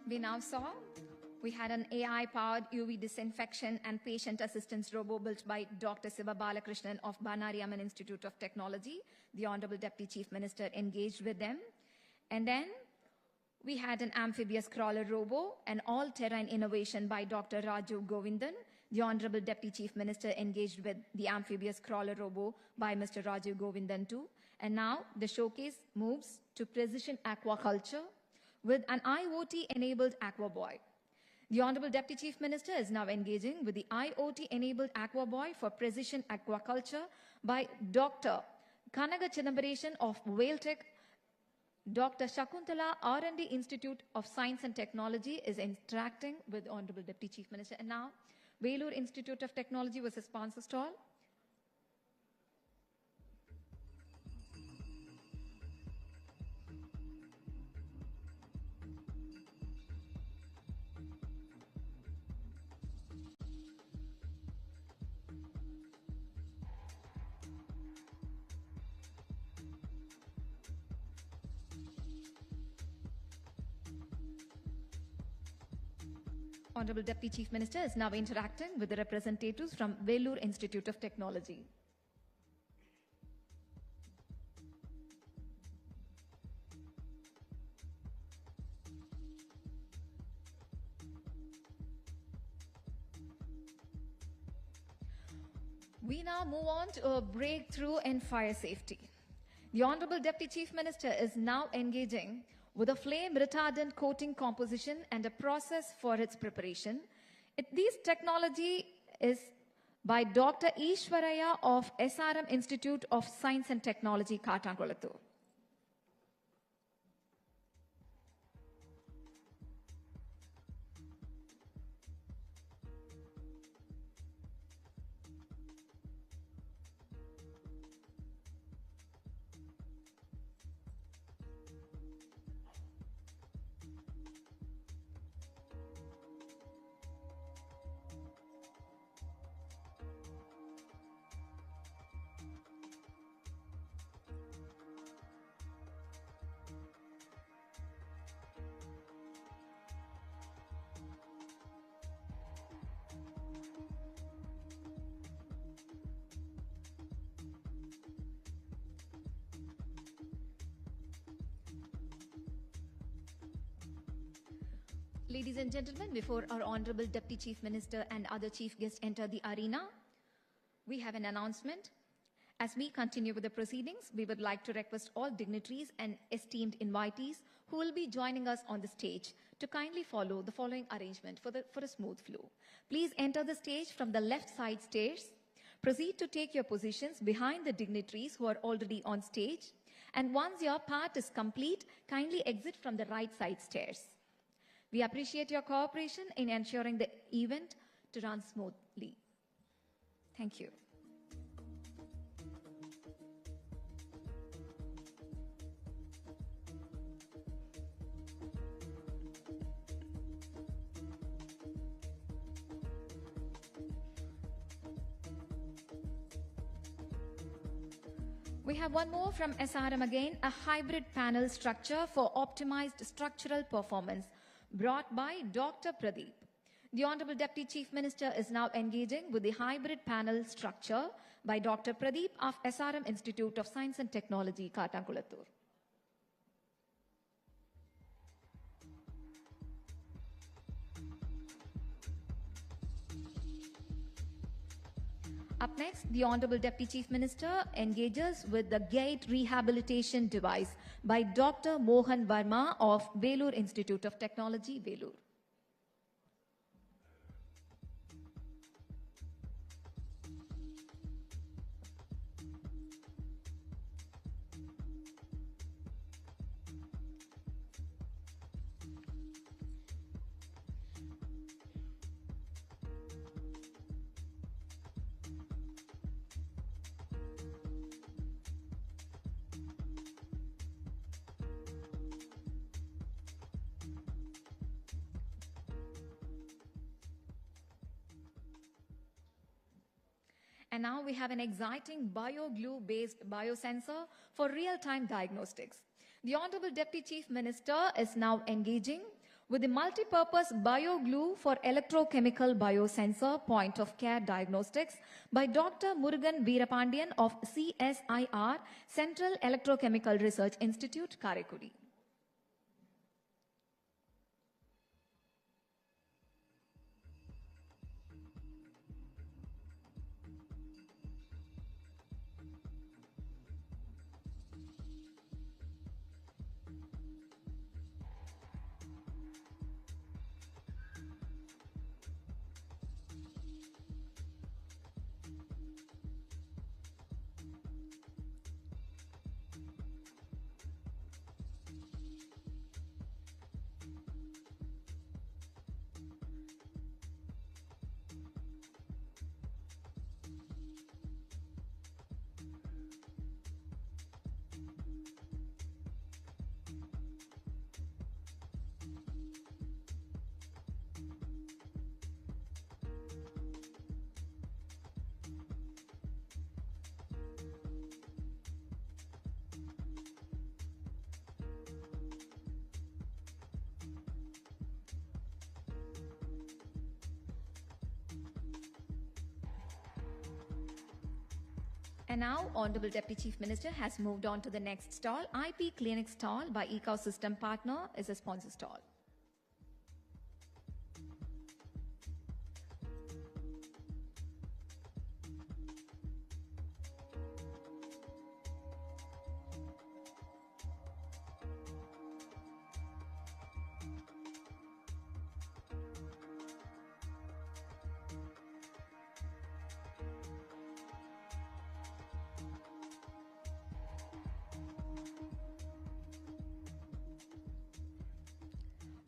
we now saw, we had an AI-powered UV disinfection and patient assistance robot built by Dr. Siva Balakrishnan of Banari Amman Institute of Technology. The Honorable Deputy Chief Minister engaged with them. And then we had an amphibious crawler robo, an all-terrain innovation by Dr. Raju Govindan. The Honorable Deputy Chief Minister engaged with the amphibious crawler robo by Mr. Raju Govindan too. And now the showcase moves to precision aquaculture with an IoT-enabled aqua boy. The Honorable Deputy Chief Minister is now engaging with the IoT-enabled aqua boy for precision aquaculture by Dr. Kanaga Chidambaresan of Whaletech. Dr. Shakuntala R&D Institute of Science and Technology is interacting with the Honorable Deputy Chief Minister. And now, Vellore Institute of Technology was a sponsor stall. Honorable Deputy Chief Minister is now interacting with the representatives from Vellore Institute of Technology. We now move on to a breakthrough in fire safety. The Honorable Deputy Chief Minister is now engaging with a flame retardant coating composition and a process for its preparation. This technology is by Dr. Ishwaraya of SRM Institute of Science and Technology, Kattankulattur. Ladies and gentlemen, before our Honorable Deputy Chief Minister and other chief guests enter the arena, we have an announcement. As we continue with the proceedings, we would like to request all dignitaries and esteemed invitees who will be joining us on the stage to kindly follow the following arrangement for a smooth flow. Please enter the stage from the left side stairs. Proceed to take your positions behind the dignitaries who are already on stage. And once your part is complete, kindly exit from the right side stairs. We appreciate your cooperation in ensuring the event to run smoothly. Thank you. We have one more from SRM again, a hybrid panel structure for optimized structural performance, brought by Dr. Pradeep. The Honorable Deputy Chief Minister is now engaging with the hybrid panel structure by Dr. Pradeep of SRM Institute of Science and Technology, Kattankulattur. Up next, the Honorable Deputy Chief Minister engages with the gait rehabilitation device by Dr. Mohan Verma of Vellore Institute of Technology, Vellore. And now we have an exciting bio-glue-based biosensor for real-time diagnostics. The Honorable Deputy Chief Minister is now engaging with the multi-purpose BioGlue for electrochemical biosensor point-of-care diagnostics by Dr. Murugan Veerapandiyan of CSIR, Central Electrochemical Research Institute, Karaikudi. And now, Honorable Deputy Chief Minister has moved on to the next stall. IP Clinic stall by Ecosystem Partner is a sponsor stall.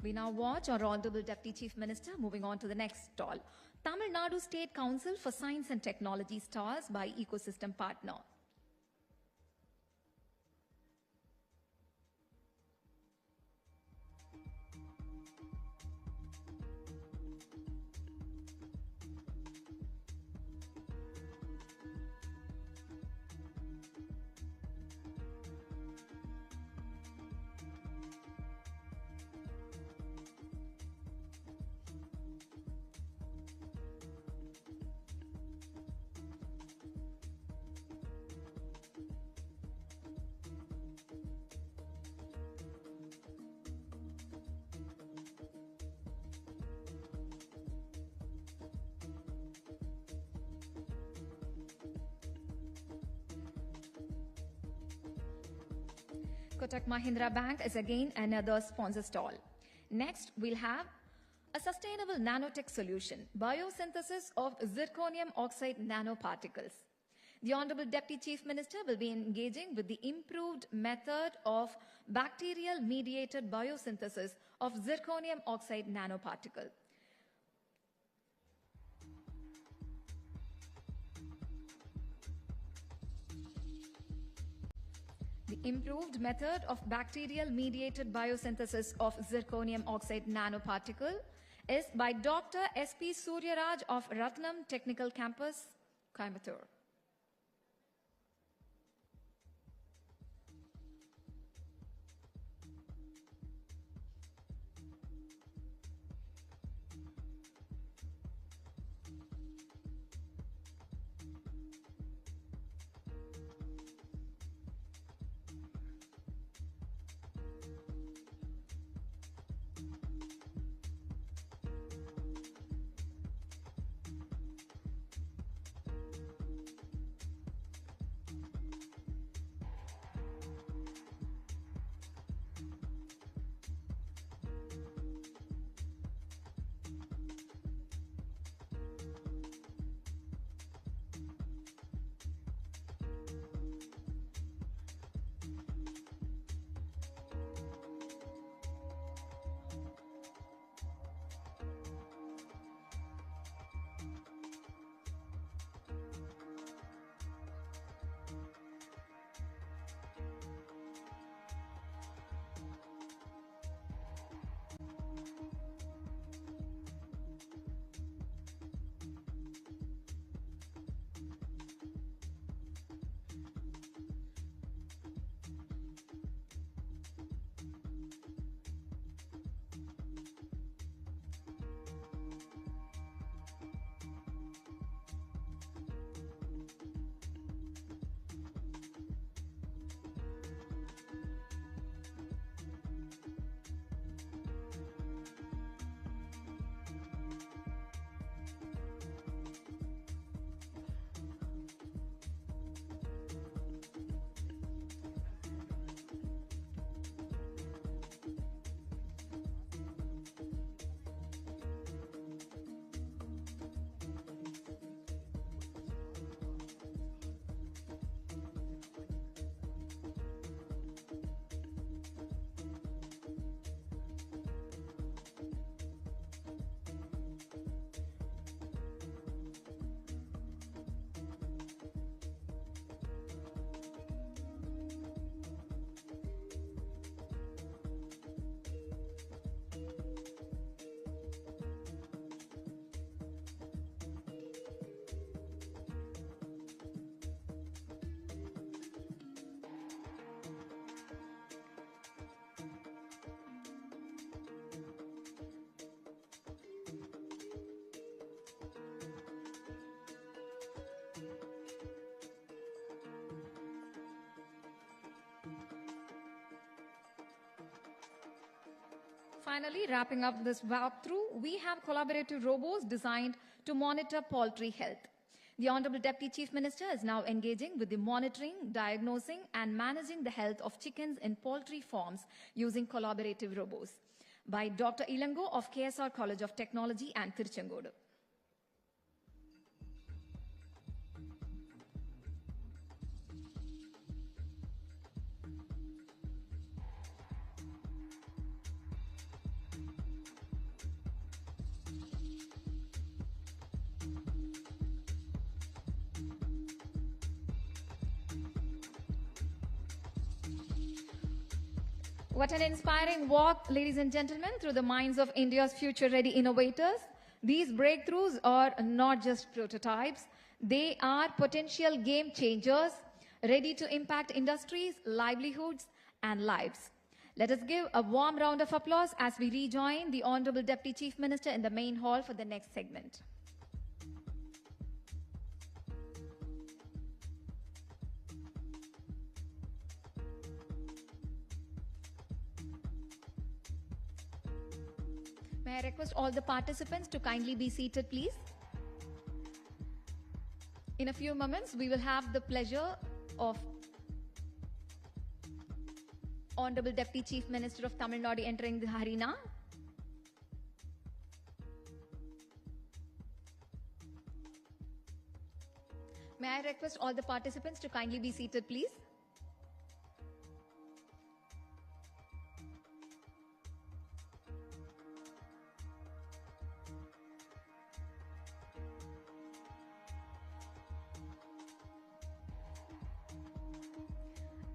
We now watch our Honorable Deputy Chief Minister moving on to the next stall. Tamil Nadu State Council for Science and Technology stalls by Ecosystem Partner. Kotak Mahindra Bank is again another sponsor stall. Next, we'll have a sustainable nanotech solution, biosynthesis of zirconium oxide nanoparticles. The Honorable Deputy Chief Minister will be engaging with the improved method of bacterial-mediated biosynthesis of zirconium oxide nanoparticle. The improved method of bacterial-mediated biosynthesis of zirconium oxide nanoparticle is by Dr. S.P. Suryaraj of Ratnam Technical Campus, Coimbatore. Finally, wrapping up this walkthrough, we have collaborative robots designed to monitor poultry health. The Honorable Deputy Chief Minister is now engaging with the monitoring, diagnosing, and managing the health of chickens in poultry farms using collaborative robots by Dr. Ilango of KSR College of Technology and Tiruchengodu. What an inspiring walk, ladies and gentlemen, through the minds of India's future-ready innovators. These breakthroughs are not just prototypes. They are potential game changers, ready to impact industries, livelihoods, and lives. Let us give a warm round of applause as we rejoin the Honorable Deputy Chief Minister in the main hall for the next segment. May I request all the participants to kindly be seated, please. In a few moments, we will have the pleasure of Honorable Deputy Chief Minister of Tamil Nadu entering the arena. May I request all the participants to kindly be seated, please.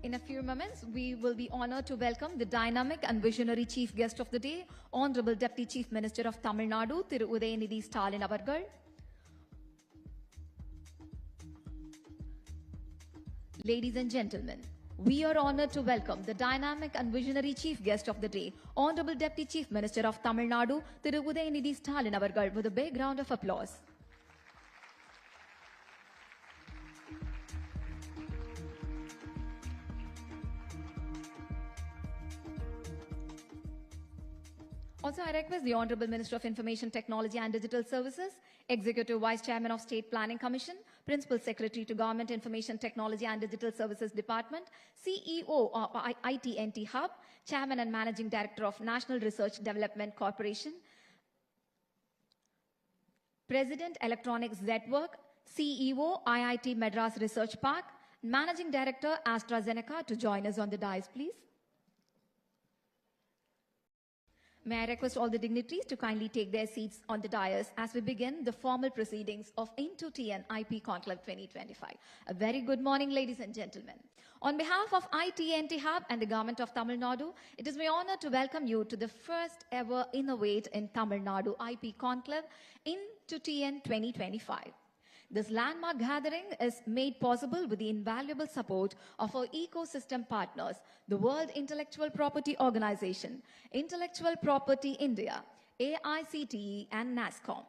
In a few moments, we will be honored to welcome the dynamic and visionary chief guest of the day, Honorable Deputy Chief Minister of Tamil Nadu, Udhayanidhi Stalin avargal. Ladies and gentlemen, we are honored to welcome the dynamic and visionary chief guest of the day, Honorable Deputy Chief Minister of Tamil Nadu, Udhayanidhi Stalin avargal, with a big round of applause. Also, I request the Honorable Minister of Information Technology and Digital Services, Executive Vice Chairman of State Planning Commission, Principal Secretary to Government Information Technology and Digital Services Department, CEO of ITNT Hub, Chairman and Managing Director of National Research Development Corporation, President Electronics Network, CEO IIT Madras Research Park, Managing Director AstraZeneca to join us on the dais, please. May I request all the dignitaries to kindly take their seats on the dais as we begin the formal proceedings of INTO-TN IP Conclave 2025. A very good morning, ladies and gentlemen. On behalf of ITNT Hub and the Government of Tamil Nadu, it is my honor to welcome you to the first ever Innovate in Tamil Nadu IP Conclave INTO-TN 2025. This landmark gathering is made possible with the invaluable support of our ecosystem partners, the World Intellectual Property Organization, Intellectual Property India, AICTE, and NASSCOM.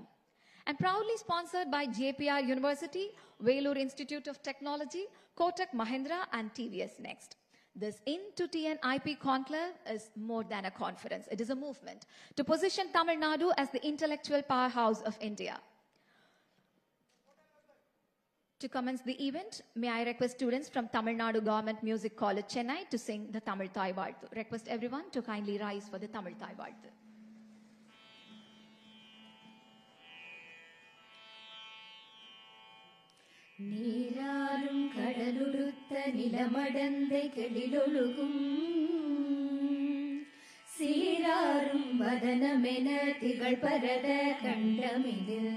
And proudly sponsored by JPR University, Vellore Institute of Technology, Kotak Mahindra, and TVS Next. This INTO-TN IP Conclave is more than a conference. It is a movement to position Tamil Nadu as the intellectual powerhouse of India. To commence the event, may I request students from Tamil Nadu Government Music College, Chennai to sing the Tamil Thai Varthu. Request everyone to kindly rise for the Tamil Thai Varthu. நீராரும் கடலுடுத்த நிலமடந்தை கெடிலொழுகும் சீராரும் வதனமென திகழ் பரத கண்டமிதில்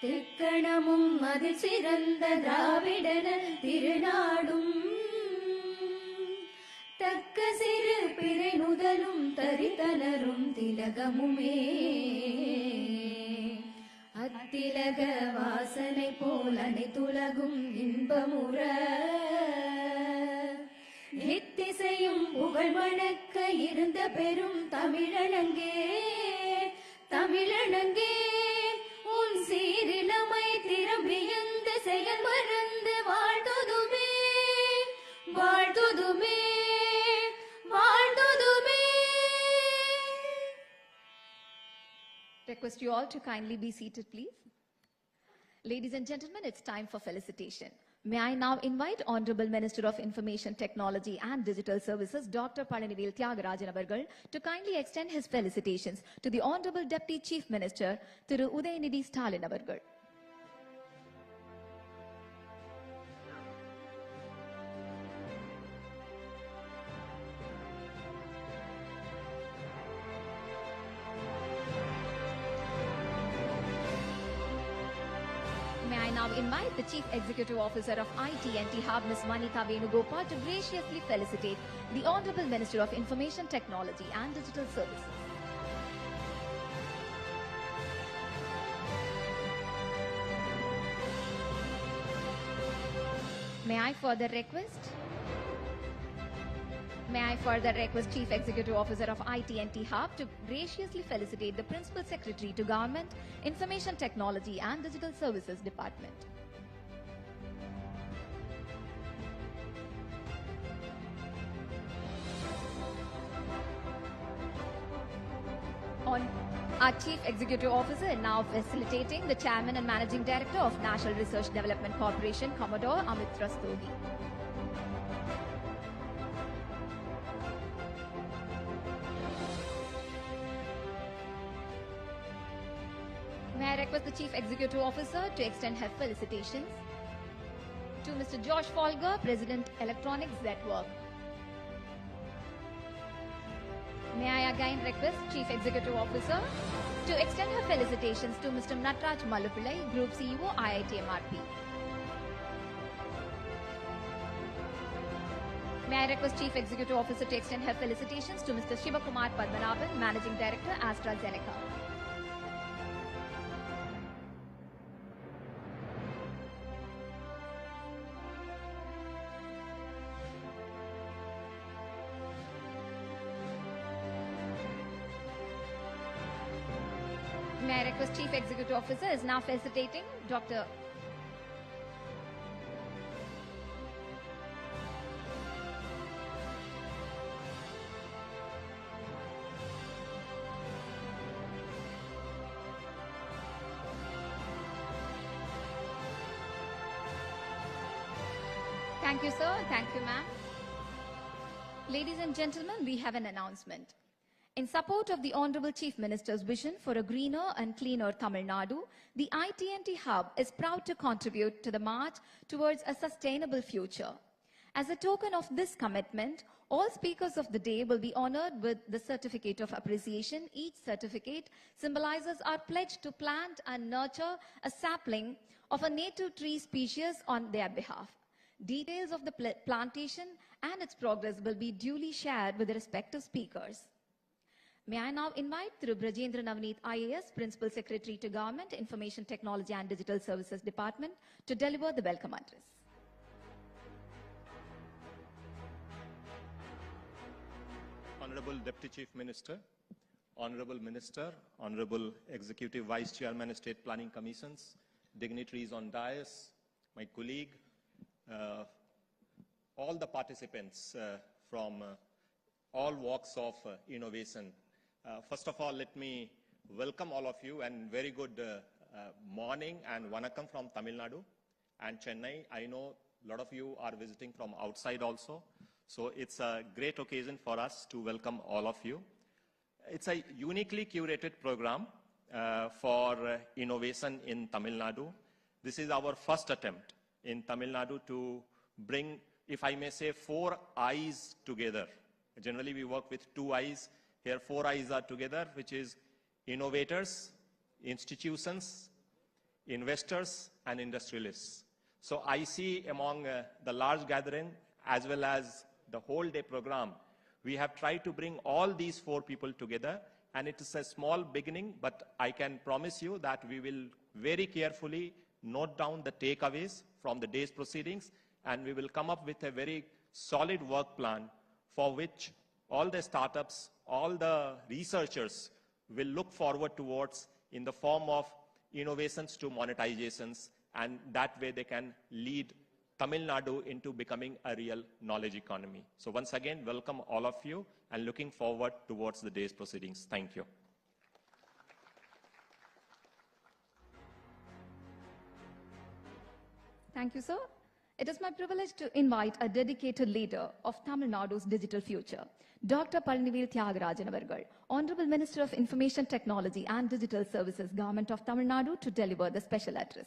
தெக்கணமும் அதில் சிறந்த திராவிடனல் திருநாடும் தக்க சிறு பிறை நுதலும் தரித்தனரும் திலகமுமே அத்திலக வாசனை போல் அனைத்துலகும் இன்பமுற நித்திசையும் புகழ் மணக்க இருந்த பெரும் தமிழனங்கே தமிழனங்கே உன் சீரிழமை திரும்பியந்த செயல் மறந்து வாழ்த்துதுமே வாழ்த்துதுமே வாழ்த்துதுமே request you all to kindly be seated, please. Ladies and gentlemen, it's time for felicitation. May I now invite Honorable Minister of Information Technology and Digital Services, Dr. Palanivil Thiagarajan avargal, to kindly extend his felicitations to the Honorable Deputy Chief Minister, Thiru Udhayanidhi Stalin avargal. May I now invite the Chief Executive Officer of IT&T Hub, Ms. Manita Venugopal, to graciously felicitate the Honorable Minister of Information Technology and Digital Services. May I further request Chief Executive Officer of IT&T Hub to graciously felicitate the Principal Secretary to Government, Information Technology and Digital Services Department. Our Chief Executive Officer now facilitating the Chairman and Managing Director of National Research Development Corporation, Commodore Amit Rastogi. May I request the Chief Executive Officer to extend her felicitations to Mr. Josh Folger, President, Electronics Network. May I again request Chief Executive Officer to extend her felicitations to Mr. Natraj Mallupillai, Group CEO, IIT MRP. May I request Chief Executive Officer to extend her felicitations to Mr. Shivakumar Padmanabhan, Managing Director, AstraZeneca. May I request Chief Executive Officer is now felicitating Dr. Thank you, sir. Thank you, ma'am. Ladies and gentlemen, we have an announcement. In support of the Honorable Chief Minister's vision for a greener and cleaner Tamil Nadu, the IT&T Hub is proud to contribute to the march towards a sustainable future. As a token of this commitment, all speakers of the day will be honored with the Certificate of Appreciation. Each certificate symbolizes our pledge to plant and nurture a sapling of a native tree species on their behalf. Details of the plantation and its progress will be duly shared with the respective speakers. May I now invite Thiru Brajendra Navneet IAS, Principal Secretary to Government, Information Technology and Digital Services Department, to deliver the welcome address. Honorable Deputy Chief Minister, Honorable Minister, Honorable Executive Vice Chairman, State Planning Commissions, dignitaries on dais, my colleague, all the participants from all walks of innovation. First of all, let me welcome all of you and very good morning and vanakkam from Tamil Nadu and Chennai. I know a lot of you are visiting from outside also. So it's a great occasion for us to welcome all of you. It's a uniquely curated program for innovation in Tamil Nadu. This is our first attempt in Tamil Nadu to bring, if I may say, 4 eyes together. Generally, we work with 2 eyes. Here, 4 eyes are together, which is innovators, institutions, investors, and industrialists. So I see among the large gathering, as well as the whole day program, we have tried to bring all these 4 people together. And it is a small beginning, but I can promise you that we will very carefully note down the takeaways from the day's proceedings, and we will come up with a very solid work plan for which all the startups, all the researchers will look forward towards in the form of innovations to monetizations, and that way they can lead Tamil Nadu into becoming a real knowledge economy. So once again, welcome all of you and looking forward towards the day's proceedings. Thank you. Thank you, sir. It is my privilege to invite a dedicated leader of Tamil Nadu's digital future, Dr. Palanivel Thiagarajan Avargal, Honorable Minister of Information Technology and Digital Services, Government of Tamil Nadu, to deliver the special address.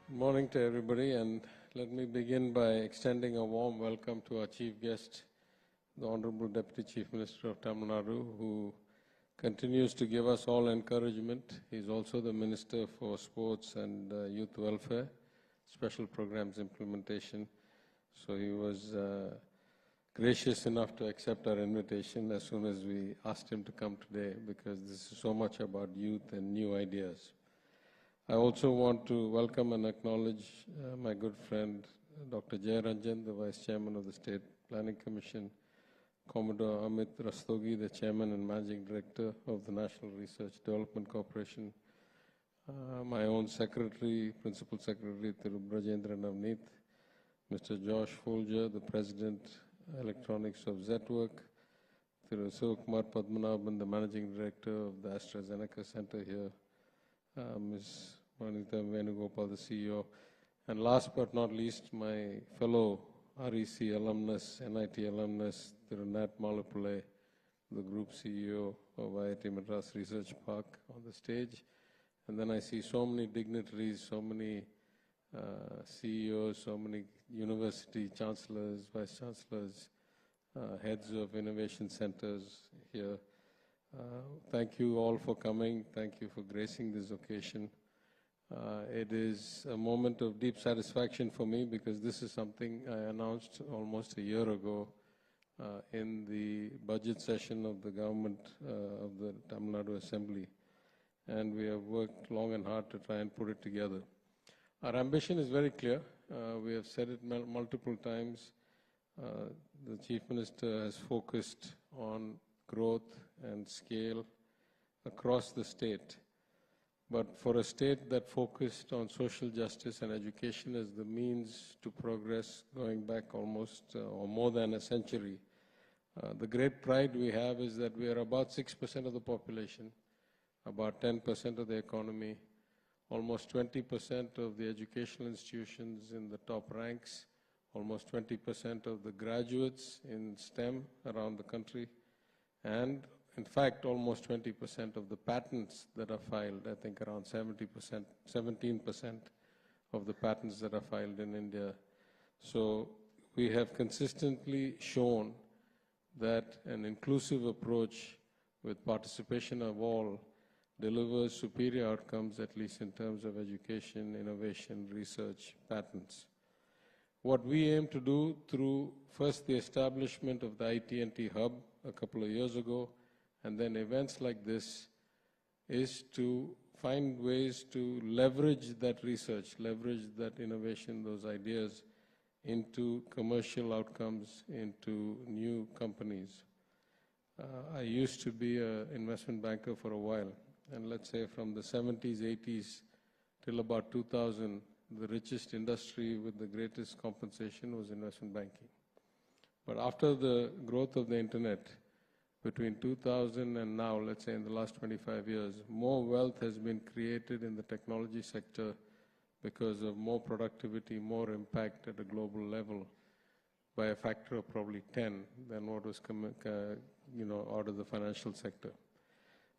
Good morning to everybody, and let me begin by extending a warm welcome to our chief guest, the Honorable Deputy Chief Minister of Tamil Nadu, who continues to give us all encouragement. He's also the Minister for Sports and Youth Welfare, Special Programs Implementation. So he was gracious enough to accept our invitation as soon as we asked him to come today, because this is so much about youth and new ideas. I also want to welcome and acknowledge my good friend, Dr. Jayaranjan, the Vice Chairman of the State Planning Commission, Commodore Amit Rastogi, the Chairman and Managing Director of the National Research Development Corporation, my own Secretary, Principal Secretary, Thiru Brajendra Navneet, Mr. Josh Folger, the President, Electronics of Zetwork, Thiru Sivakumar Padmanabhan, the Managing Director of the AstraZeneca Center here, Ms. Manita Venugopal, the CEO, and last but not least, my fellow REC alumnus, NIT alumnus, Thiru Nat Malapule, the Group CEO of IIT Madras Research Park on the stage. And then I see so many dignitaries, so many CEOs, so many university chancellors, vice chancellors, heads of innovation centers here. Thank you all for coming. Thank you for gracing this occasion. It is a moment of deep satisfaction for me because this is something I announced almost a year ago in the budget session of the government of the Tamil Nadu Assembly. And we have worked long and hard to try and put it together. Our ambition is very clear. We have said it multiple times. The Chief Minister has focused on growth and scale across the state. But for a state that focused on social justice and education as the means to progress going back almost or more than a century, the great pride we have is that we are about 6% of the population, about 10% of the economy, almost 20% of the educational institutions in the top ranks, almost 20% of the graduates in STEM around the country, and in fact, almost 20% of the patents that are filed, I think around 17% of the patents that are filed in India. So we have consistently shown that an inclusive approach with participation of all delivers superior outcomes, at least in terms of education, innovation, research, patents. What we aim to do through first the establishment of the IT&T Hub a couple of years ago, and then events like this, is to find ways to leverage that research, leverage that innovation, those ideas, into commercial outcomes, into new companies. I used to be an investment banker for a while, and let's say from the 70s, 80s till about 2000, the richest industry with the greatest compensation was investment banking. But after the growth of the internet, between 2000 and now, let's say in the last 25 years, more wealth has been created in the technology sector because of more productivity, more impact at a global level by a factor of probably 10 than what was out of the financial sector.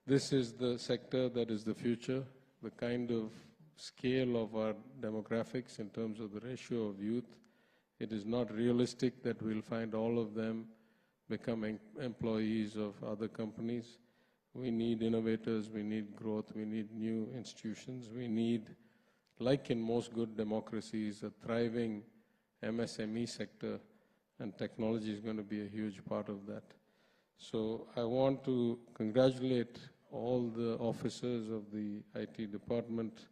This is the sector that is the future, the kind of scale of our demographics in terms of the ratio of youth. It is not realistic that we'll find all of them becoming employees of other companies. We need innovators, we need growth, we need new institutions, we need, like in most good democracies, a thriving MSME sector, and technology is going to be a huge part of that. So I want to congratulate all the officers of the IT department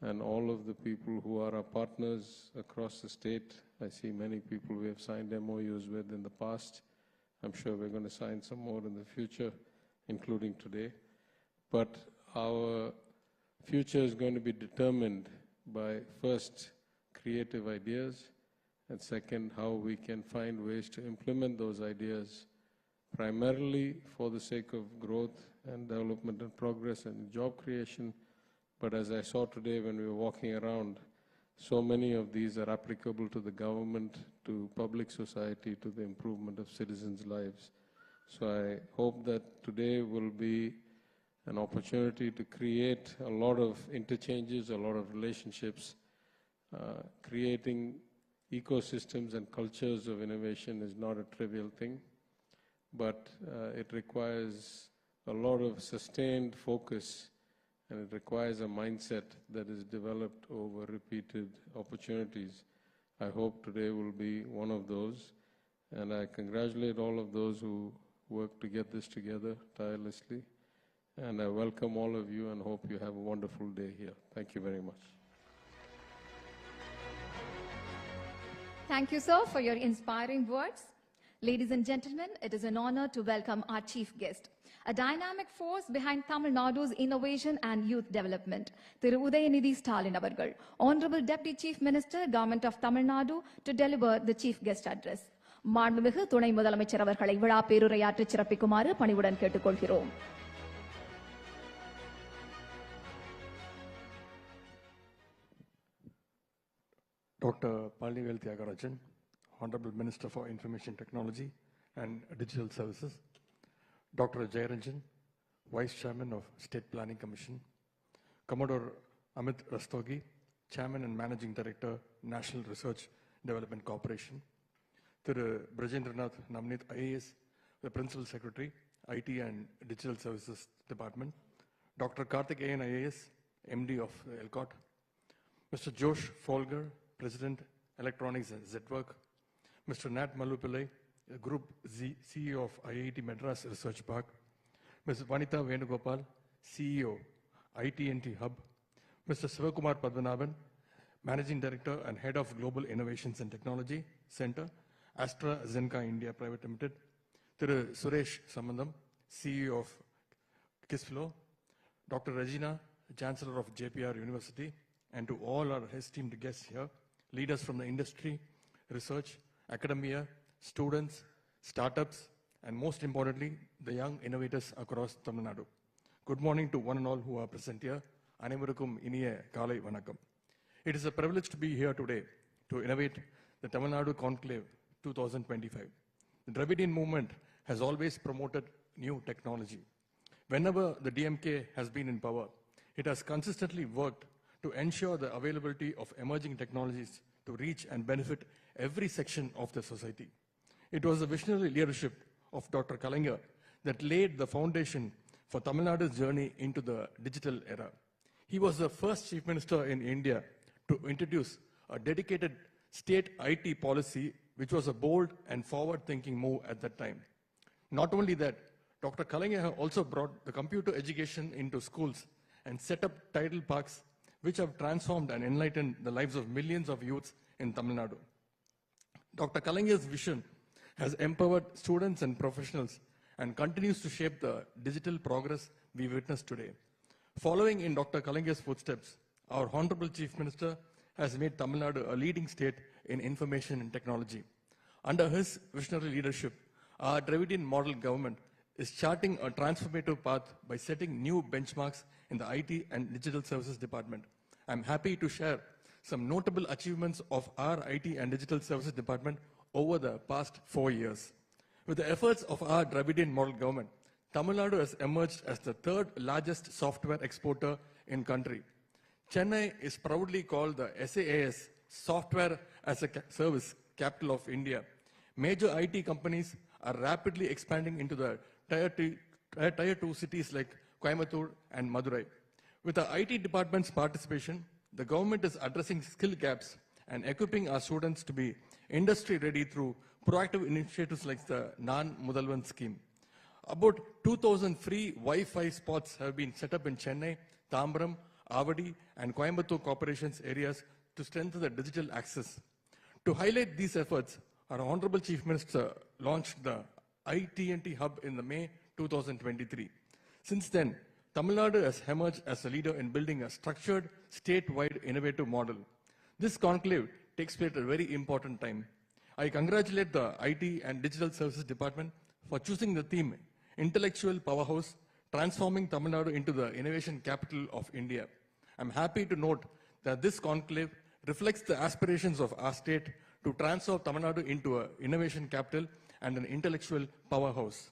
and all of the people who are our partners across the state. I see many people we have signed MOUs with in the past. I'm sure we're going to sign some more in the future, including today. But our future is going to be determined by, first, creative ideas, and second, how we can find ways to implement those ideas primarily for the sake of growth and development and progress and job creation. But as I saw today when we were walking around, so many of these are applicable to the government, to public society, to the improvement of citizens' lives. So I hope that today will be an opportunity to create a lot of interchanges, a lot of relationships. Creating ecosystems and cultures of innovation is not a trivial thing, but it requires a lot of sustained focus, and it requires a mindset that is developed over repeated opportunities. I hope today will be one of those, and I congratulate all of those who worked to get this together tirelessly, and I welcome all of you and hope you have a wonderful day here. Thank you very much. Thank you, sir, for your inspiring words. Ladies and gentlemen, it is an honor to welcome our chief guest, a dynamic force behind Tamil Nadu's innovation and youth development, Thiru Udhayanidhi Stalin avargal, Honorable Deputy Chief Minister, Government of Tamil Nadu, to deliver the chief guest address. மாண்புமிகு துணை முதலமைச்சர் அவர்களை விழா பேருரையாற்றி சிறப்பிக்குமாறு பணிவுடன் கேட்டுக்கொள்கிறோம். Dr. Palnivel Thiagarajan, Honorable Minister for Information Technology and Digital Services, Dr. Jayaranjan, Vice Chairman of State Planning Commission, Commodore Amit Rastogi, Chairman and Managing Director, National Research Development Corporation, Thiru Brajendranath Namnit IAS, the Principal Secretary, IT and Digital Services Department, Dr. Karthik AN IAS, MD of ELCOT, Mr. Josh Folger, President, Electronics and ZWork, Mr. Nat Malupillai, Group CEO of IIT Madras Research Park, Ms. Vanitha Venugopal, CEO, IT&T Hub, Mr. Sivakumar Padmanabhan, Managing Director and Head of Global Innovations and Technology Center, AstraZeneca India Private Limited, Thiru Suresh Samandam, CEO of KISFLO, Dr. Regina, Chancellor of JPR University, and to all our esteemed guests here, leaders from the industry, research, academia, students, startups, and most importantly, the young innovators across Tamil Nadu. Good morning to one and all who are present here. Anevarukkum iniya kaalai vanakkam. It is a privilege to be here today to innovate the Tamil Nadu Conclave 2025. The Dravidian movement has always promoted new technology. Whenever the DMK has been in power, it has consistently worked to ensure the availability of emerging technologies to reach and benefit every section of the society. It was the visionary leadership of Dr. Kalaignar that laid the foundation for Tamil Nadu's journey into the digital era. He was the first Chief Minister in India to introduce a dedicated state IT policy, which was a bold and forward-thinking move at that time. Not only that, Dr. Kalaignar also brought the computer education into schools and set up tidal parks which have transformed and enlightened the lives of millions of youths in Tamil Nadu. Dr. Kalaignar's vision has empowered students and professionals and continues to shape the digital progress we witness today. Following in Dr. Kalaignar's footsteps, our Honorable Chief Minister has made Tamil Nadu a leading state in information and technology. Under his visionary leadership, our Dravidian model government is charting a transformative path by setting new benchmarks in the IT and Digital Services Department. I'm happy to share some notable achievements of our IT and Digital Services Department over the past 4 years. With the efforts of our Dravidian model government, Tamil Nadu has emerged as the third largest software exporter in country. Chennai is proudly called the SaaS, Software as a Service, capital of India. Major IT companies are rapidly expanding into the Tier 2 cities like Coimbatore and Madurai. With the IT department's participation, the government is addressing skill gaps and equipping our students to be industry ready through proactive initiatives like the Nan Mudalvan scheme. About 2,000 free Wi-Fi spots have been set up in Chennai, Tambaram, Avadi, and Coimbatore corporations areas to strengthen the digital access. To highlight these efforts, our Honorable Chief Minister launched the IT&T Hub in the May 2023. Since then, Tamil Nadu has emerged as a leader in building a structured, statewide innovative model. This conclave takes place at a very important time. I congratulate the IT and Digital Services Department for choosing the theme, Intellectual Powerhouse, Transforming Tamil Nadu into the Innovation Capital of India. I'm happy to note that this conclave reflects the aspirations of our state to transform Tamil Nadu into an innovation capital and an intellectual powerhouse.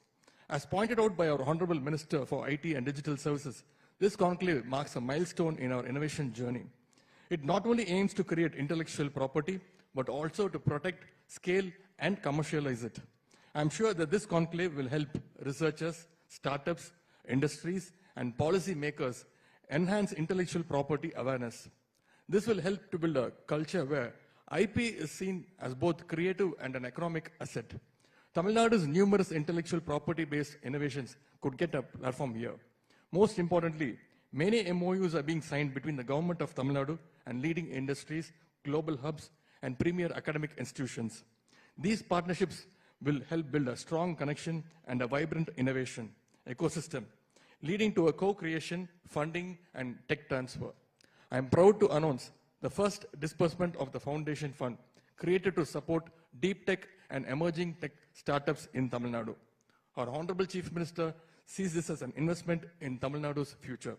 As pointed out by our Honorable Minister for IT and Digital Services, this conclave marks a milestone in our innovation journey. It not only aims to create intellectual property, but also to protect, scale, and commercialize it. I'm sure that this conclave will help researchers, startups, industries, and policy makers enhance intellectual property awareness. This will help to build a culture where IP is seen as both creative and an economic asset. Tamil Nadu's numerous intellectual property-based innovations could get a platform here. Most importantly, many MOUs are being signed between the government of Tamil Nadu and leading industries, global hubs, and premier academic institutions. These partnerships will help build a strong connection and a vibrant innovation ecosystem, leading to a co-creation, funding, and tech transfer. I am proud to announce the first disbursement of the Foundation Fund, created to support deep tech and emerging tech startups in Tamil Nadu. Our Honorable Chief Minister sees this as an investment in Tamil Nadu's future.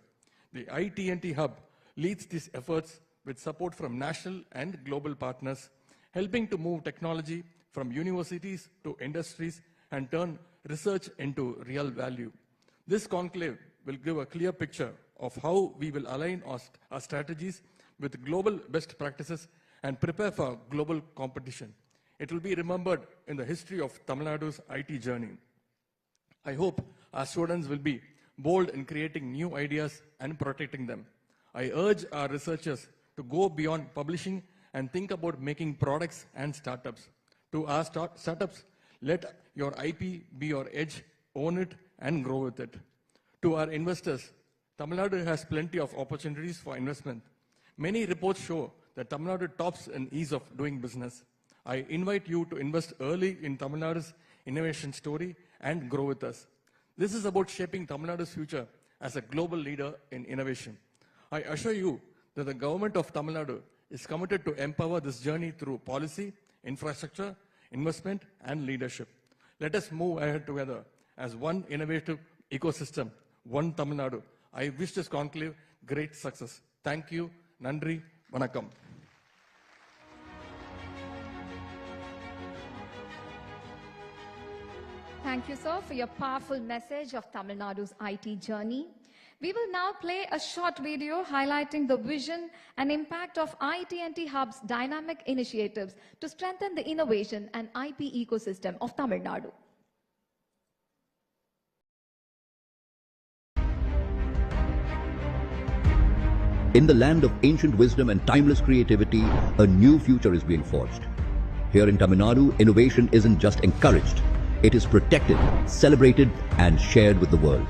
The IT&T Hub leads these efforts with support from national and global partners, helping to move technology from universities to industries and turn research into real value. This conclave will give a clear picture of how we will align our strategies with global best practices and prepare for global competition. It will be remembered in the history of Tamil Nadu's IT journey. I hope our students will be bold in creating new ideas and protecting them. I urge our researchers to go beyond publishing and think about making products and startups. To our startups, let your IP be your edge, own it, and grow with it. To our investors, Tamil Nadu has plenty of opportunities for investment. Many reports show that Tamil Nadu tops in ease of doing business. I invite you to invest early in Tamil Nadu's innovation story and grow with us. This is about shaping Tamil Nadu's future as a global leader in innovation. I assure you that the government of Tamil Nadu is committed to empower this journey through policy, infrastructure, investment, and leadership. Let us move ahead together as one innovative ecosystem, one Tamil Nadu. I wish this conclave great success. Thank you. Nandri. Vanakkam. Thank you, sir, for your powerful message of Tamil Nadu's IT journey. We will now play a short video highlighting the vision and impact of IT&T Hub's dynamic initiatives to strengthen the innovation and IP ecosystem of Tamil Nadu. In the land of ancient wisdom and timeless creativity, a new future is being forged. Here in Tamil Nadu, innovation isn't just encouraged, it is protected, celebrated, and shared with the world.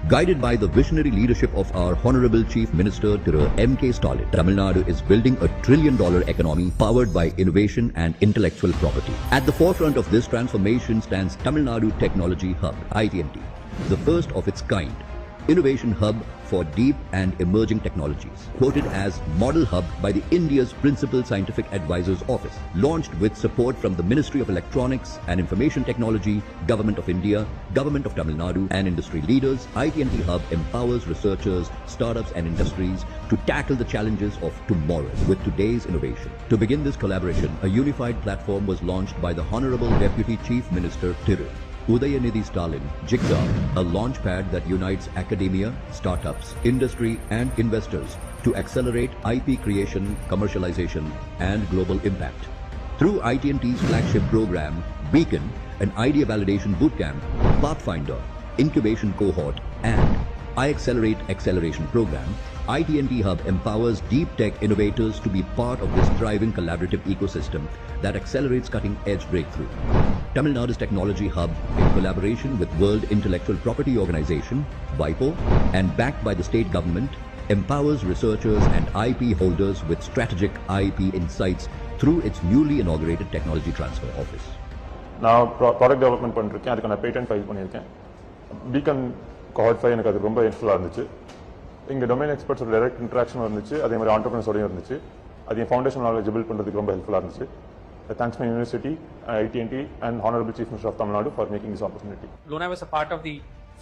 Guided by the visionary leadership of our Honorable Chief Minister, M.K. Stalin, Tamil Nadu is building a $1 trillion economy powered by innovation and intellectual property. At the forefront of this transformation stands Tamil Nadu Technology Hub, IT&T, the first of its kind, innovation hub for deep and emerging technologies. Quoted as Model Hub by the India's Principal Scientific Advisor's Office. Launched with support from the Ministry of Electronics and Information Technology, Government of India, Government of Tamil Nadu and industry leaders, IT&T Hub empowers researchers, startups and industries to tackle the challenges of tomorrow with today's innovation. To begin this collaboration, a unified platform was launched by the Honorable Deputy Chief Minister Udhayanidhi Stalin, Jigsaw, a launchpad that unites academia, startups, industry and investors to accelerate IP creation, commercialization and global impact. Through IT&T's flagship program, Beacon, an idea validation bootcamp, Pathfinder, incubation cohort and iAccelerate acceleration program, IT&T Hub empowers deep tech innovators to be part of this thriving collaborative ecosystem that accelerates cutting-edge breakthrough. Tamil Nadu's Technology Hub, in collaboration with World Intellectual Property Organization, WIPO, and backed by the state government, empowers researchers and IP holders with strategic IP insights through its newly inaugurated Technology Transfer Office. Now, product development பண்ணிருக்கேன், அதுக்கான patent file பண்ணிருக்கேன். Beacon cohort 5 எனக்கு அது ரொம்ப useful-ஆ இருந்துச்சு. இங்க domain experts direct interaction இருந்துச்சு, அதே மாதிரி entrepreneurs ஓடயும் இருந்துச்சு. அது என் ஃபவுண்டேஷன் நாலேஜ் பில்ட் பண்ணுறதுக்கு ரொம்ப ஹெல்ப்ஃபுல்லாக இருந்துச்சு. Thanks my university, ITNT and Honorable Chief Minister of Tamil Nadu for making this opportunity. Luna was a part of the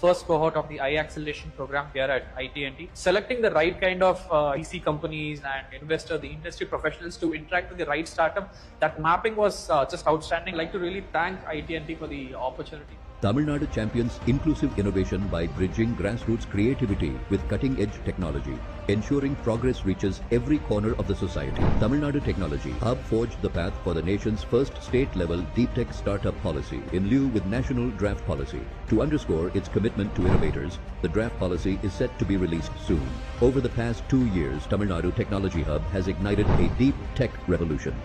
first cohort of the I-Acceleration program here at ITNT. Selecting the right kind of VC companies and investors, the industry professionals to interact with the right startup, that mapping was just outstanding. I'd like to really thank ITNT for the opportunity. Tamil Nadu champions inclusive innovation by bridging grassroots creativity with cutting-edge technology, ensuring progress reaches every corner of the society. Tamil Nadu Technology Hub forged the path for the nation's first state-level deep tech startup policy in lieu with national draft policy. To underscore its commitment to innovators, the draft policy is set to be released soon. Over the past 2 years, Tamil Nadu Technology Hub has ignited a deep tech revolution,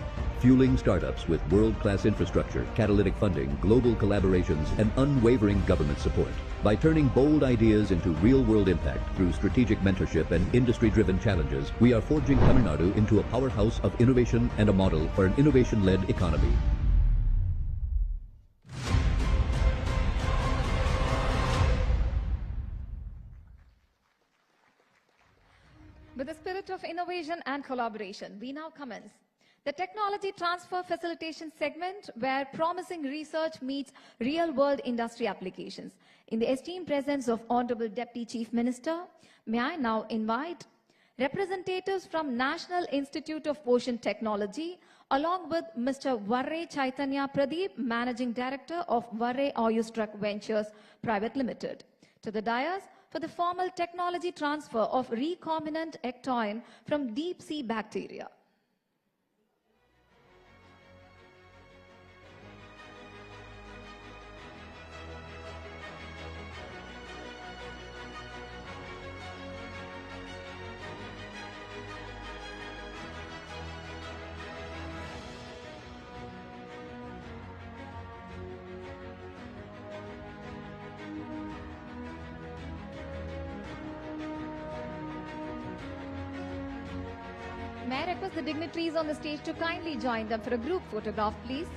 fueling startups with world-class infrastructure, catalytic funding, global collaborations, and unwavering government support. By turning bold ideas into real-world impact through strategic mentorship and industry-driven challenges, we are forging Tamil Nadu into a powerhouse of innovation and a model for an innovation-led economy. With the spirit of innovation and collaboration, we now commence the Technology Transfer Facilitation segment, where promising research meets real-world industry applications. In the esteemed presence of Honorable Deputy Chief Minister, may I now invite representatives from National Institute of Ocean Technology, along with Mr. Varre Chaitanya Pradeep, Managing Director of Varre Oyustruck Ventures Private Limited, to the dais for the formal technology transfer of recombinant ectoin from deep-sea bacteria. May I request the dignitaries on the stage to kindly join them for a group photograph, please.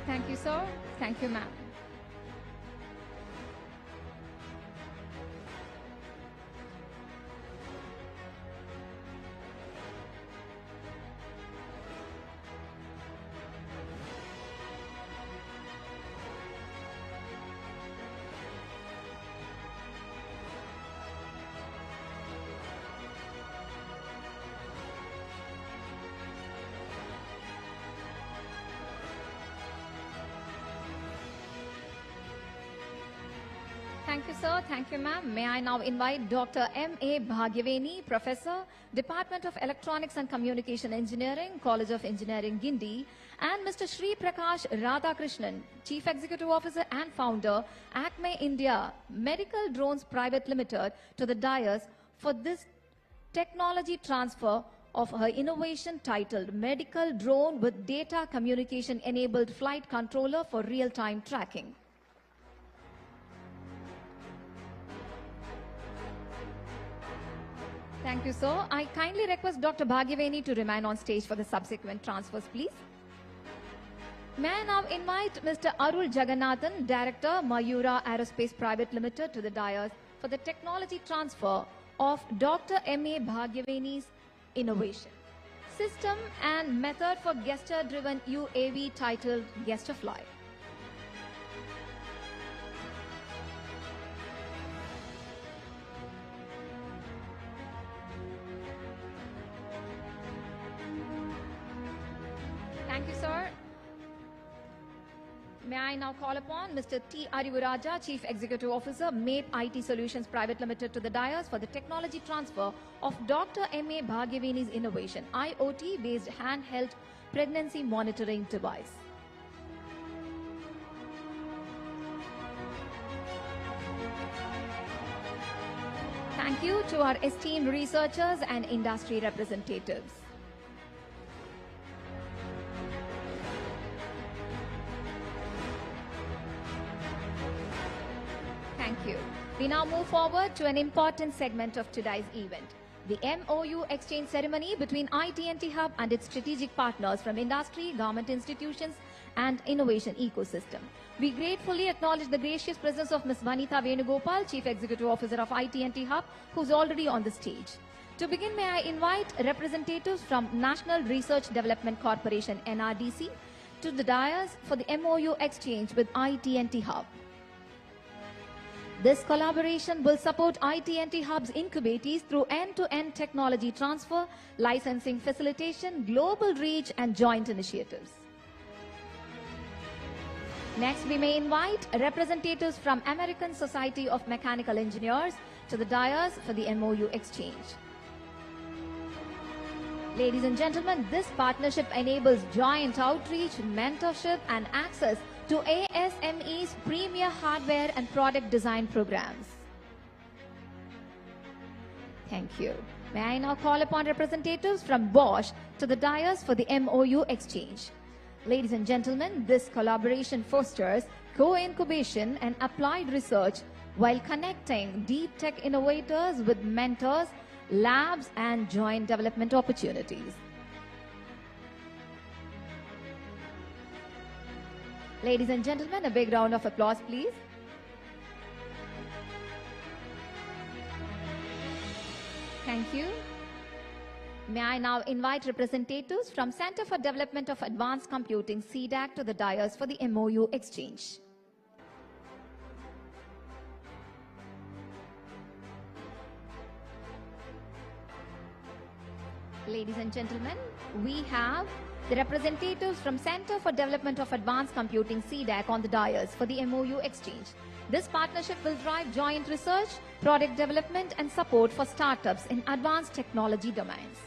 Thank you, sir. Thank you, ma'am. Thank you, sir. Thank you, ma'am. May I now invite Dr. M.A. Bhagyaveni, Professor, Department of Electronics and Communication Engineering, College of Engineering, Guindy, and Mr. Sri Prakash Radhakrishnan, Chief Executive Officer and Founder, Acme India Medical Drones Private Limited, to the dais for this technology transfer of her innovation titled Medical Drone with Data Communication Enabled Flight Controller for Real-Time Tracking. Thank you, sir. I kindly request Dr. Bhagyaveni to remain on stage for the subsequent transfers, please. May I now invite Mr. Arul Jagannathan, Director, Mayura Aerospace Private Limited, to the dais for the technology transfer of Dr. M.A. Bhagyaveni's innovation, system and method for gesture-driven UAV titled Gesturefly. Thank you, sir. May I now call upon Mr. T. Arivuraja, Chief Executive Officer, MAPE IT Solutions Private Limited, to the dais for the technology transfer of Dr. M.A. Bhagyaveni's innovation, IoT-based handheld pregnancy monitoring device. Thank you to our esteemed researchers and industry representatives. Thank you. The We now move forward to an important segment of today's event, the MOU exchange ceremony between IT&T Hub and its strategic partners from industry, government institutions, and innovation ecosystem. We gratefully acknowledge the gracious presence of Ms. Vanitha Venugopal, Chief Executive Officer of IT&T Hub, who's already on the stage. To begin, may I invite representatives from National Research Development Corporation, NRDC, to the dais for the MOU exchange with IT&T Hub. This collaboration will support IT&T Hub's incubatees through end-to-end technology transfer, licensing facilitation, global reach, and joint initiatives. Next, we may invite representatives from American Society of Mechanical Engineers to the dais for the MOU exchange. Ladies and gentlemen, this partnership enables joint outreach, mentorship, and access to ASME's premier hardware and product design programs. Thank you. May I now call upon representatives from Bosch to the dais for the MOU exchange. Ladies and gentlemen, this collaboration fosters co-incubation and applied research while connecting deep tech innovators with mentors, labs, and joint development opportunities. Ladies and gentlemen, a big round of applause, please. Thank you. May I now invite representatives from Center for Development of Advanced Computing, CDAC, to the dais for the MOU exchange. Ladies and gentlemen, we have the representatives from Center for Development of Advanced Computing, CDAC, on the dais for the MOU exchange. This partnership will drive joint research, product development, and support for startups in advanced technology domains.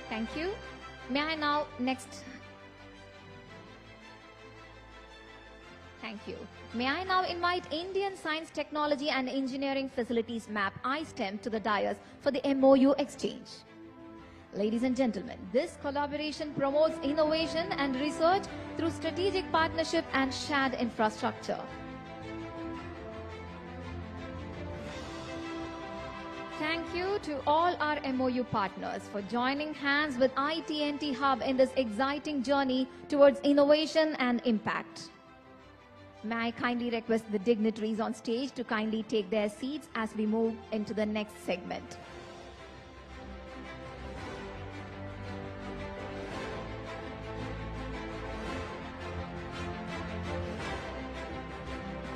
Thank you. May I now Thank you. May I now invite Indian Science, Technology and Engineering Facilities MAP iSTEM to the dais for the MOU exchange. Ladies and gentlemen, this collaboration promotes innovation and research through strategic partnership and shared infrastructure. Thank you to all our MOU partners for joining hands with IT&T Hub in this exciting journey towards innovation and impact. May I kindly request the dignitaries on stage to kindly take their seats as we move into the next segment.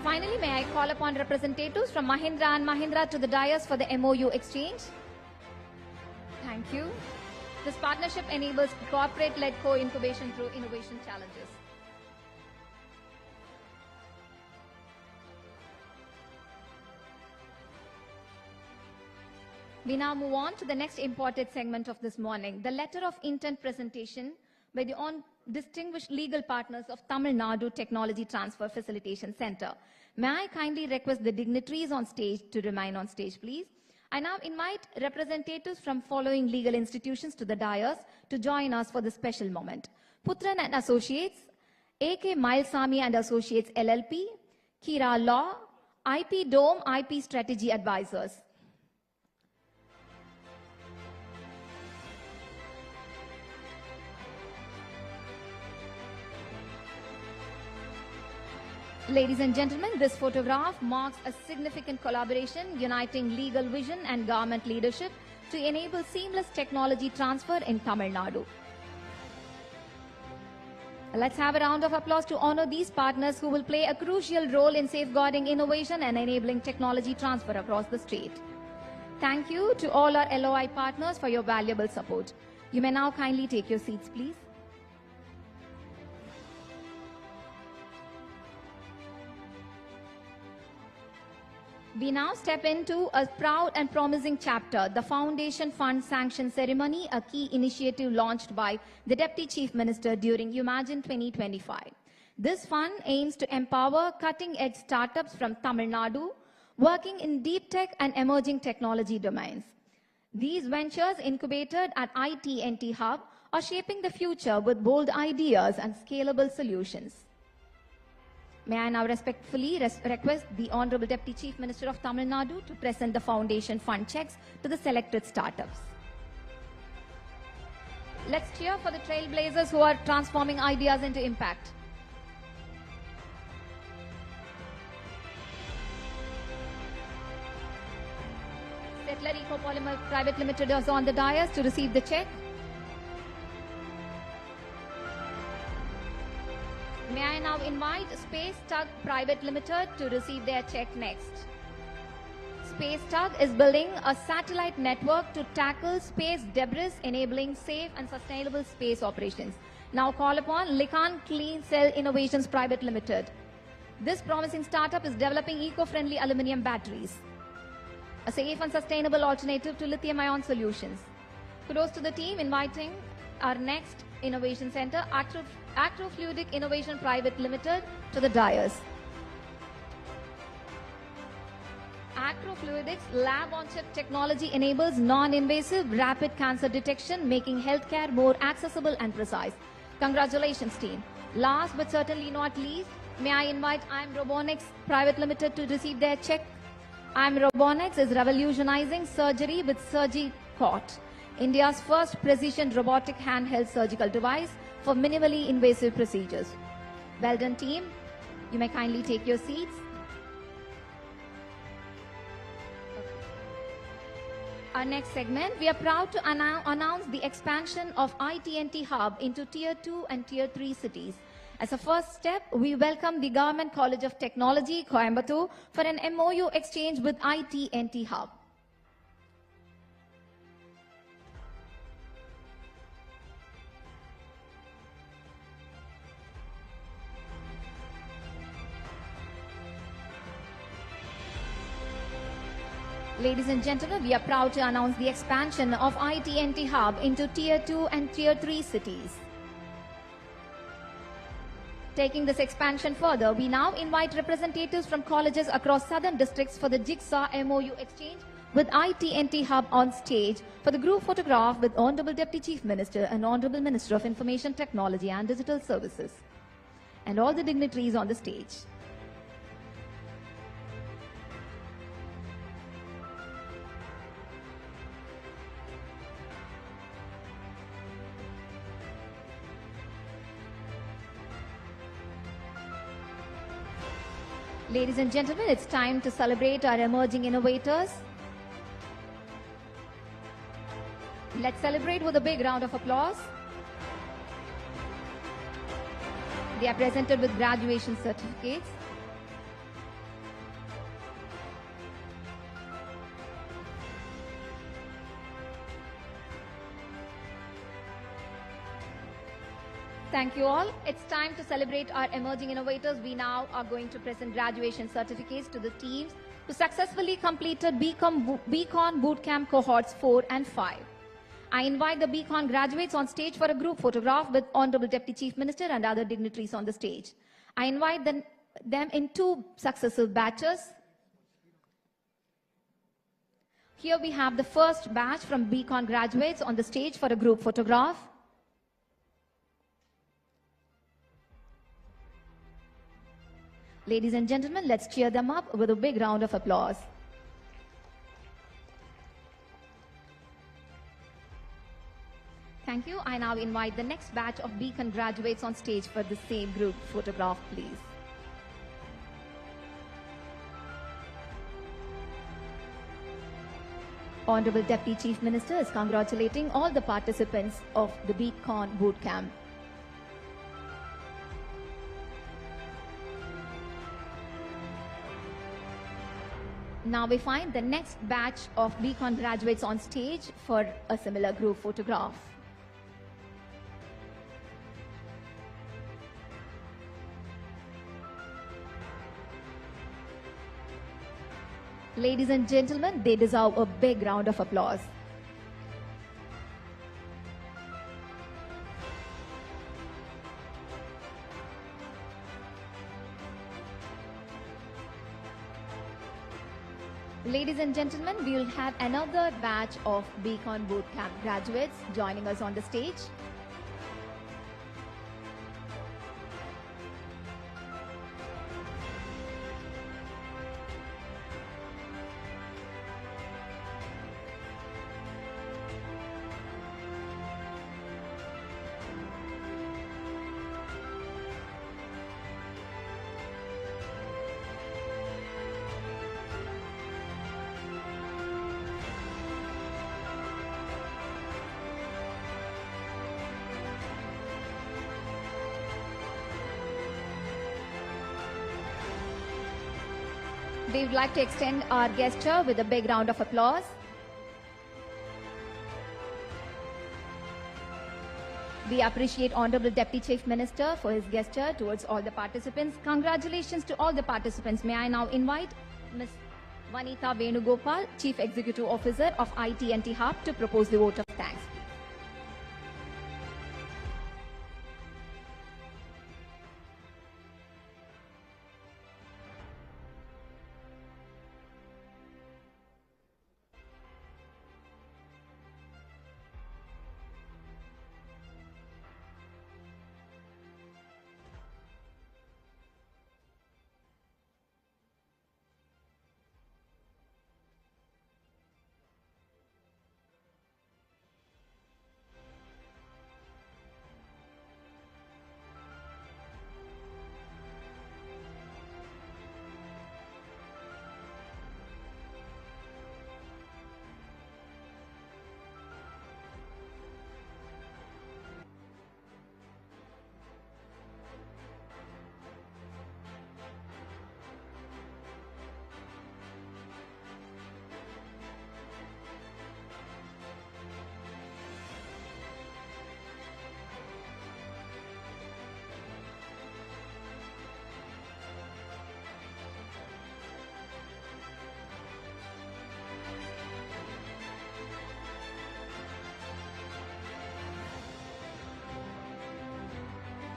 Finally, may I call upon representatives from Mahindra & Mahindra to the dais for the MOU exchange. Thank you. This partnership enables corporate-led co-incubation through innovation challenges. We now move on to the next important segment of this morning, the letter of intent presentation by the distinguished legal partners of Tamil Nadu Technology Transfer Facilitation Center. May I kindly request the dignitaries on stage to remain on stage, please. I now invite representatives from following legal institutions to the dais to join us for this special moment. Putran and Associates, A.K. Milesamy and Associates LLP, Kira Law, IP Dome IP Strategy Advisors. Ladies and gentlemen, this photograph marks a significant collaboration uniting legal vision and government leadership to enable seamless technology transfer in Tamil Nadu. Let's have a round of applause to honor these partners who will play a crucial role in safeguarding innovation and enabling technology transfer across the state. Thank you to all our LOI partners for your valuable support. You may now kindly take your seats, please. We now step into a proud and promising chapter, the Foundation Fund Sanction Ceremony, a key initiative launched by the Deputy Chief Minister during Imagine 2025. This fund aims to empower cutting-edge startups from Tamil Nadu, working in deep tech and emerging technology domains. These ventures incubated at IT&T Hub are shaping the future with bold ideas and scalable solutions. May I now respectfully request the Honorable Deputy Chief Minister of Tamil Nadu to present the foundation fund checks to the selected startups. Let's cheer for the trailblazers who are transforming ideas into impact. Settler Ecopolymer Private Limited is on the dais to receive the check. May I now invite Space Tug Private Limited to receive their check next. Space Tug is building a satellite network to tackle space debris, enabling safe and sustainable space operations. Now call upon Likan Clean Cell Innovations Private Limited. This promising startup is developing eco-friendly aluminum batteries, a safe and sustainable alternative to lithium-ion solutions. Kudos to the team inviting our next innovation center, Acrofluidic Innovation Private Limited, to the dais. Acrofluidics lab-on-chip technology enables non-invasive rapid cancer detection, making healthcare more accessible and precise. Congratulations, team. Last but certainly not least, may I invite IM Robotics Private Limited to receive their check. IM Robotics is revolutionizing surgery with SurgiCort, India's first precision robotic handheld surgical device for minimally invasive procedures. Well done, team. You may kindly take your seats. Our next segment, we are proud to announce the expansion of IT&T Hub into Tier 2 and Tier 3 cities. As a first step, we welcome the Government College of Technology, Coimbatore, for an MOU exchange with IT&T Hub. Ladies and gentlemen, we are proud to announce the expansion of IT&T Hub into Tier 2 and Tier 3 cities. Taking this expansion further, we now invite representatives from colleges across southern districts for the Jigsaw MOU exchange with IT&T Hub on stage for the group photograph with Honorable Deputy Chief Minister and Honorable Minister of Information Technology and Digital Services, and all the dignitaries on the stage. Ladies and gentlemen, it's time to celebrate our emerging innovators. Let's celebrate with a big round of applause. They are presented with graduation certificates. Thank you all. It's time to celebrate our emerging innovators. We now are going to present graduation certificates to the teams who successfully completed Beacon Bootcamp cohorts 4 and 5. I invite the Beacon graduates on stage for a group photograph with Honorable Deputy Chief Minister and other dignitaries on the stage. I invite them in 2 successive batches. Here we have the first batch from Beacon graduates on the stage for a group photograph. Ladies and gentlemen, let's cheer them up with a big round of applause. Thank you. I now invite the next batch of Beacon graduates on stage for the same group photograph, please. Honorable Deputy Chief Minister is congratulating all the participants of the Beacon Bootcamp. Now we find the next batch of Beacon graduates on stage for a similar group photograph. Ladies and gentlemen, they deserve a big round of applause. Ladies and gentlemen, we will have another batch of Beacon Bootcamp graduates joining us on the stage. We would like to extend our gesture with a big round of applause. We appreciate Honorable Deputy Chief Minister for his gesture towards all the participants. Congratulations to all the participants. May I now invite Ms. Vanitha Venugopal, Chief Executive Officer of IT&T Hub, to propose the vote of thanks.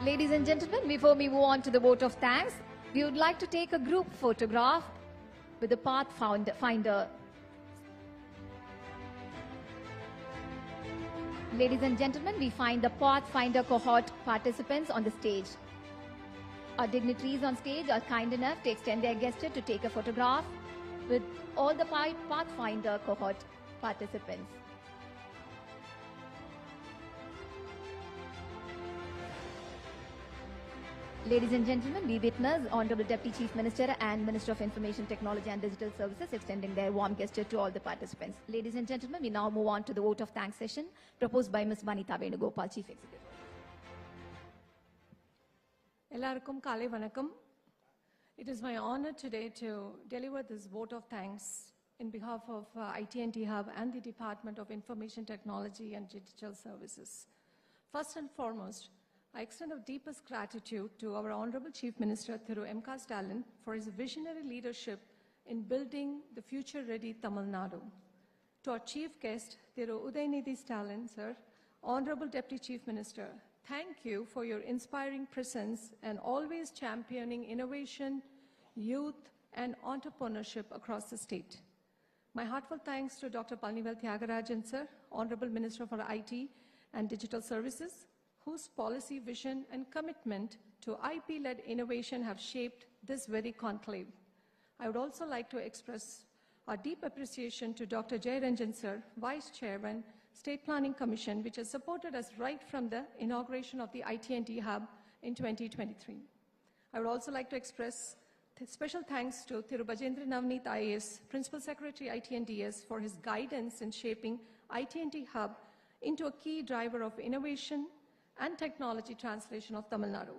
Ladies and gentlemen, before we move on to the vote of thanks, we would like to take a group photograph with the Pathfinder. Ladies and gentlemen, we find the Pathfinder cohort participants on the stage. Our dignitaries on stage are kind enough to extend their gesture to take a photograph with all the Pathfinder cohort participants. Ladies and gentlemen, we witness Honorable Deputy Chief Minister and Minister of Information Technology and Digital Services extending their warm gesture to all the participants. Ladies and gentlemen, we now move on to the vote of thanks session proposed by Ms. Vanitha Venugopal, Chief Executive. Ellarukkum Kale Vanakkam. It is my honor today to deliver this vote of thanks in behalf of IT&T Hub and the Department of Information Technology and Digital Services. First and foremost, I extend our deepest gratitude to our Honorable Chief Minister, Thiru M.K. Stalin, for his visionary leadership in building the future-ready Tamil Nadu. To our Chief Guest, Thiru Udhayanidhi Stalin, sir, Honorable Deputy Chief Minister, thank you for your inspiring presence and always championing innovation, youth, and entrepreneurship across the state. My heartfelt thanks to Dr. Palnivel Thiagarajan, sir, Honorable Minister for IT and Digital Services, whose policy vision and commitment to IP-led innovation have shaped this very conclave. I would also like to express our deep appreciation to Dr. Jayaranjan sir, Vice Chairman, State Planning Commission, which has supported us right from the inauguration of the IT&T Hub in 2023. I would also like to express special thanks to Thiru Bajendra Navneet IAS, Principal Secretary IT&DS, for his guidance in shaping IT&T Hub into a key driver of innovation and technology translation of Tamil Nadu.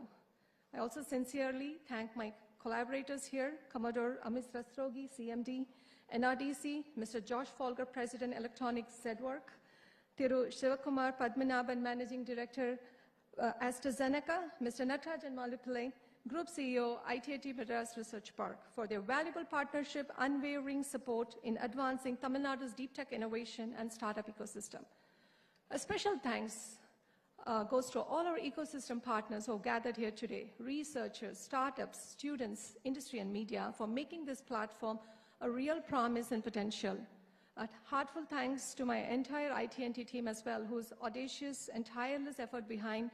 I also sincerely thank my collaborators here, Commodore Amit Rastrogi, CMD, NRDC, Mr. Josh Folger, President, Electronics ZWork, Thiru Shivakumar Padmanabhan, Managing Director, AstraZeneca, Mr. Natarajan Malupillai, Group CEO, ITIT Madras Research Park, for their valuable partnership, unwavering support in advancing Tamil Nadu's deep tech innovation and startup ecosystem. A special thanks goes to all our ecosystem partners who have gathered here today, researchers, startups, students, industry and media, for making this platform a real promise and potential. A heartfelt thanks to my entire IT&T team as well, whose audacious and tireless effort behind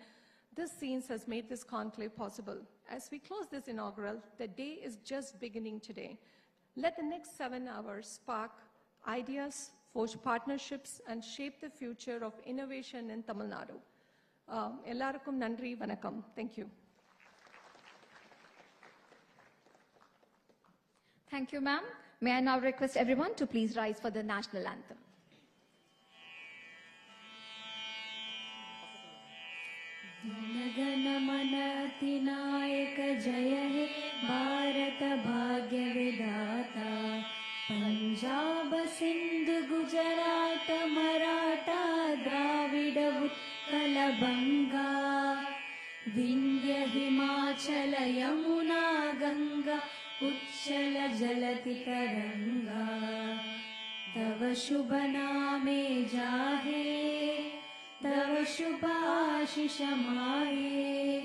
this scenes has made this conclave possible. As we close this inaugural, the day is just beginning today. Let the next 7 hours spark ideas, forge partnerships, and shape the future of innovation in Tamil Nadu. Ellarukkum Nandri Vanakkam. Thank you. Thank you, ma'am. May I now request everyone to please rise for the national anthem. Jana Gana Mana अधिनायक जय हे भारत भाग्य विधाता भंगा विंध्य हिमाचल यमुना गंगा उच्चल जलति तरंगा तव शुभ नामे जाहे तव शुभ आशीष माहे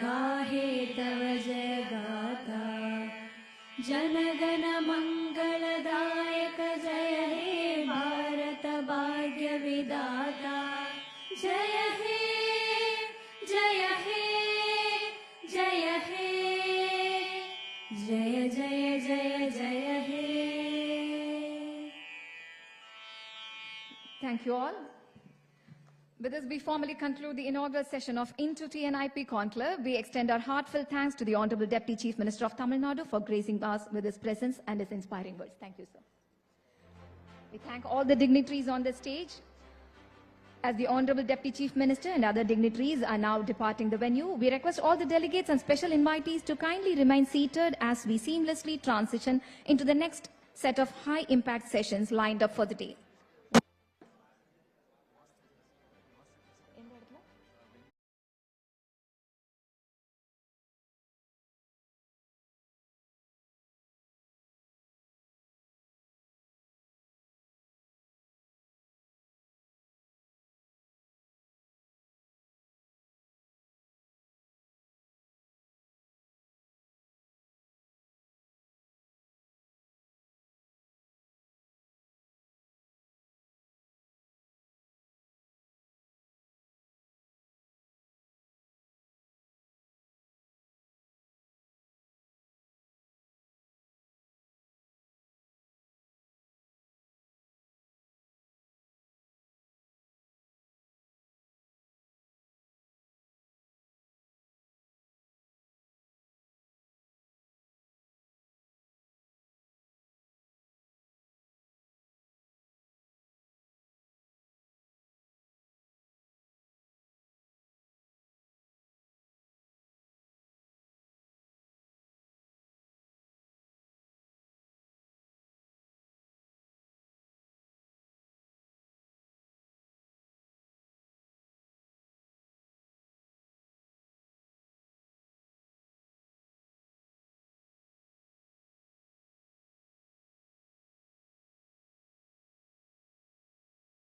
गाहे तव जय गाथा जनगण मंगलदायक जय हे भारत भाग्य विधाता जय हे जय हे जय हे जय जय जय जय हे. Thank you all. With this, we formally conclude the inaugural session of Into TNIP Conclave. We extend our heartfelt thanks to the Honorable Deputy Chief Minister of Tamil Nadu for gracing us with his presence and his inspiring words. Thank you, sir. We thank all the dignitaries on the stage. As the Honorable Deputy Chief Minister and other dignitaries are now departing the venue, we request all the delegates and special invitees to kindly remain seated as we seamlessly transition into the next set of high-impact sessions lined up for the day.